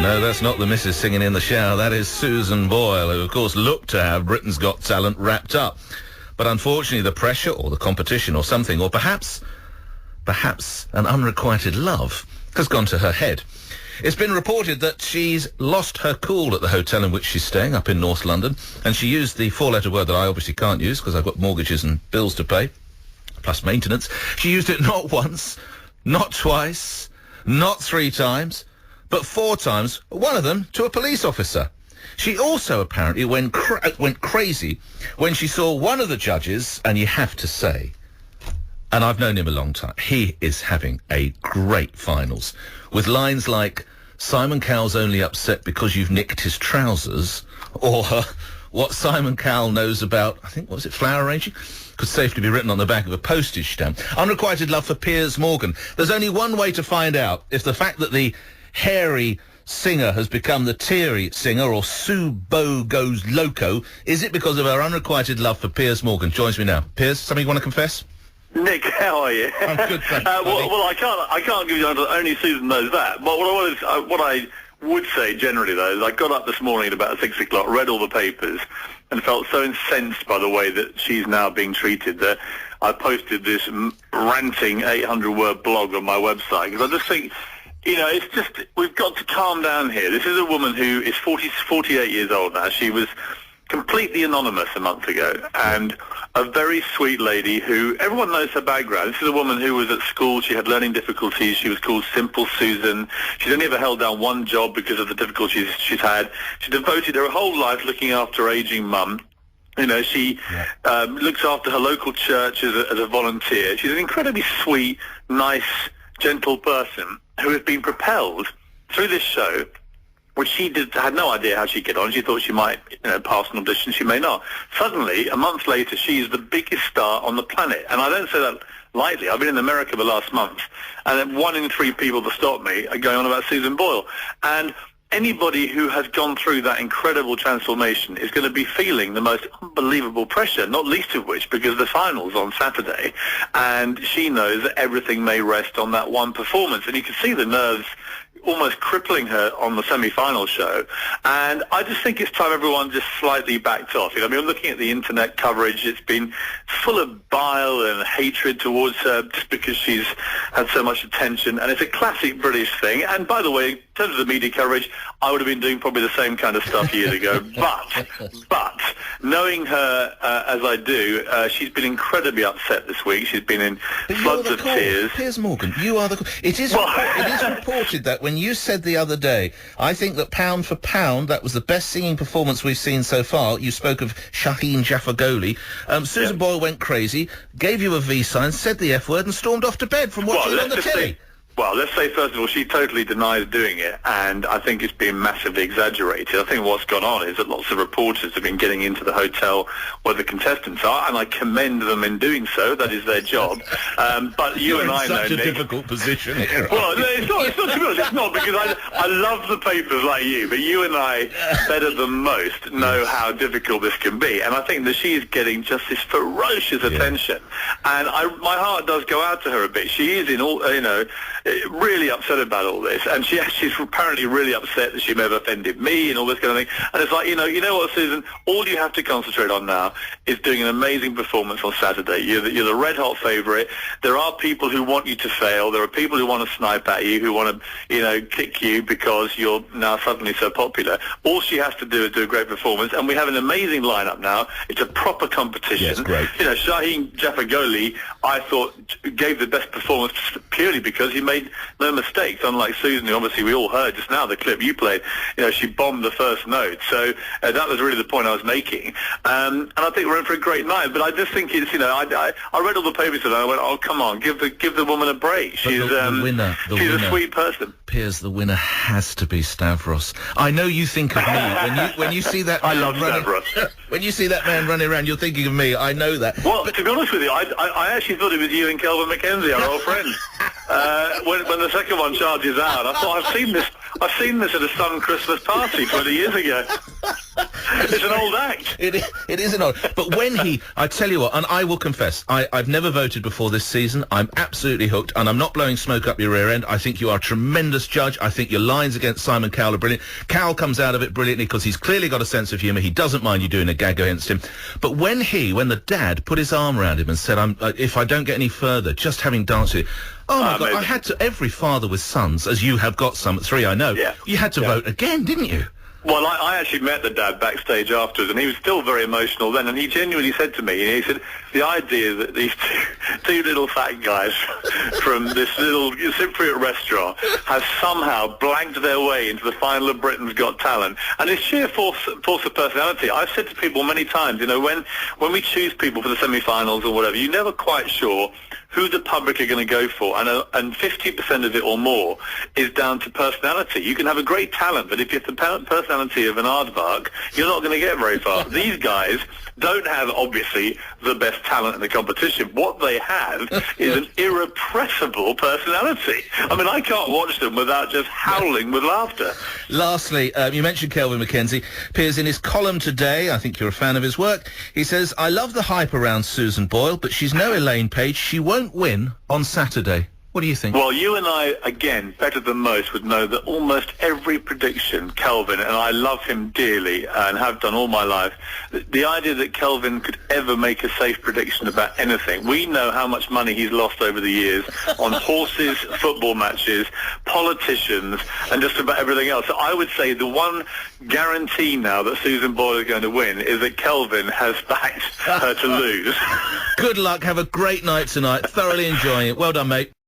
No, that's not the missus singing in the shower. That is Susan Boyle, who, of course, looked to have Britain's Got Talent wrapped up. But unfortunately, the pressure or the competition or something, or perhaps an unrequited love, has gone to her head. It's been reported that she's lost her cool at the hotel in which she's staying up in North London, and she used the four-letter word that I obviously can't use because I've got mortgages and bills to pay, plus maintenance. She used it not once, not twice, not 3 times, but 4 times, one of them to a police officer. She also apparently went crazy when she saw one of the judges, and you have to say, and I've known him a long time, he is having a great finals, with lines like, Simon Cowell's only upset because you've nicked his trousers, or what Simon Cowell knows about, I think, what was it, flower arranging? Could safely be written on the back of a postage stamp. Unrequited love for Piers Morgan. There's only one way to find out if the fact that the hairy singer has become the teary singer, or SuBo goes loco. Is it because of her unrequited love for Piers Morgan? Joins me now. Piers, something you want to confess? Nick, how are you? I'm good, thanks, well, I can't give you an answer. Only Susan knows that. But what I would say generally, though, is I got up this morning at about 6 o'clock, read all the papers, and felt so incensed by the way that she's now being treated that I posted this ranting 800-word blog on my website, because I just think, you know, it's just, we've got to calm down here. This is a woman who is 48 years old now. She was completely anonymous a month ago, and a very sweet lady who, everyone knows her background. This is a woman who was at school, she had learning difficulties, she was called Simple Susan. She's only ever held down one job because of the difficulties she's had. She devoted her whole life looking after her ageing mum. You know, she looks after her local church as a volunteer. She's an incredibly sweet, nice, gentle person who has been propelled through this show, which she had no idea how she'd get on. She thought she might, pass an audition. She may not. Suddenly, a month later, she's the biggest star on the planet. And I don't say that lightly. I've been in America the last month, and then 1 in 3 people that stop me are going on about Susan Boyle. And anybody who has gone through that incredible transformation is going to be feeling the most unbelievable pressure, not least of which because the final's on Saturday, and she knows that everything may rest on that one performance. And you can see the nerves almost crippling her on the semi-final show, and I just think it's time everyone just slightly backed off. I'm looking at the internet coverage, it's been full of bile and hatred towards her just because she's had so much attention, and it's a classic British thing. And by the way, in terms of the media coverage, I would have been doing probably the same kind of stuff years ago, but knowing her as I do, she's been incredibly upset this week. She's been in floods of tears. Piers Morgan, you are the call. It is reported that when you said the other day, I think that pound for pound, that was the best singing performance we've seen so far. You spoke of Shaheen Jaffagoli. Susan Boyle went crazy, gave you a V sign, said the F word, and stormed off to bed from watching on the telly. Well, let's say, first of all, she totally denies doing it, and I think it's been massively exaggerated. I think what's gone on is that lots of reporters have been getting into the hotel where the contestants are, and I commend them in doing so. That is their job. But you and I know, Nick... You're in such a difficult position here. Well, it's not, to be honest, it's not, because I love the papers like you, but you and I, better than most, know how difficult this can be. And I think that she is getting just this ferocious attention. And my heart does go out to her a bit. She is in all, really upset about all this, and she's apparently really upset that she may have offended me and all this kind of thing. And it's like, you know what, Susan, all you have to concentrate on now is doing an amazing performance on Saturday. You're the red hot favourite. There are people who want you to fail. There are people who want to snipe at you, who want to kick you because you're now suddenly so popular. All she has to do is do a great performance, and we have an amazing lineup now. It's a proper competition. Yes, great. Shaheen Jaffagoli, I thought, gave the best performance purely because he made no mistakes, unlike Susan, who obviously we all heard just now, the clip you played, she bombed the first note. So that was really the point I was making. And I think we're in for a great night. But I just think it's, I read all the papers today, and I went, oh, come on, give the woman a break. She's the winner, she's a sweet person. Piers, the winner has to be Stavros. I know you think of me when you see that man I love Stavros. When you see that man running around, you're thinking of me. I know that. Well, to be honest with you, I actually thought it was you and Kelvin McKenzie, our old friend. When the second one charges out, I thought I've seen this at a Sun Christmas party 20 years ago. It's an old act. It is an old. But when I tell you what, and I will confess, I've never voted before this season. I'm absolutely hooked, and I'm not blowing smoke up your rear end. I think you are a tremendous judge. I think your lines against Simon Cowell are brilliant. Cowell comes out of it brilliantly because he's clearly got a sense of humour. He doesn't mind you doing a gag against him. But when the dad put his arm around him and said, if I don't get any further, just having danced with you. Oh, my God, I had to, every father with sons, as you have got some, 3 I know, you had to vote again, didn't you? Well, I actually met the dad backstage afterwards, and he was still very emotional then, and he genuinely said to me, he said, the idea that these two little fat guys from this little Cypriot restaurant have somehow blanked their way into the final of Britain's Got Talent, and it's sheer force of personality. I've said to people many times, when we choose people for the semi-finals or whatever, you're never quite sure who the public are going to go for, and 50% of it or more is down to personality. You can have a great talent, but if you have the personality of an aardvark, you're not going to get very far. These guys don't have, obviously, the best talent in the competition. What they have is an irrepressible personality. I mean, I can't watch them without just howling with laughter. Lastly, you mentioned Kelvin MacKenzie. Piers, in his column today, I think you're a fan of his work, he says, I love the hype around Susan Boyle, but she's no Elaine Page. She won't win on Saturday. What do you think? Well, you and I, again, better than most, would know that almost every prediction, Kelvin, and I love him dearly and have done all my life, the idea that Kelvin could ever make a safe prediction about anything, we know how much money he's lost over the years on horses, football matches, politicians, and just about everything else. So I would say the one guarantee now that Susan Boyle is going to win is that Kelvin has backed her to lose. Good luck. Have a great night tonight. Thoroughly enjoying it. Well done, mate.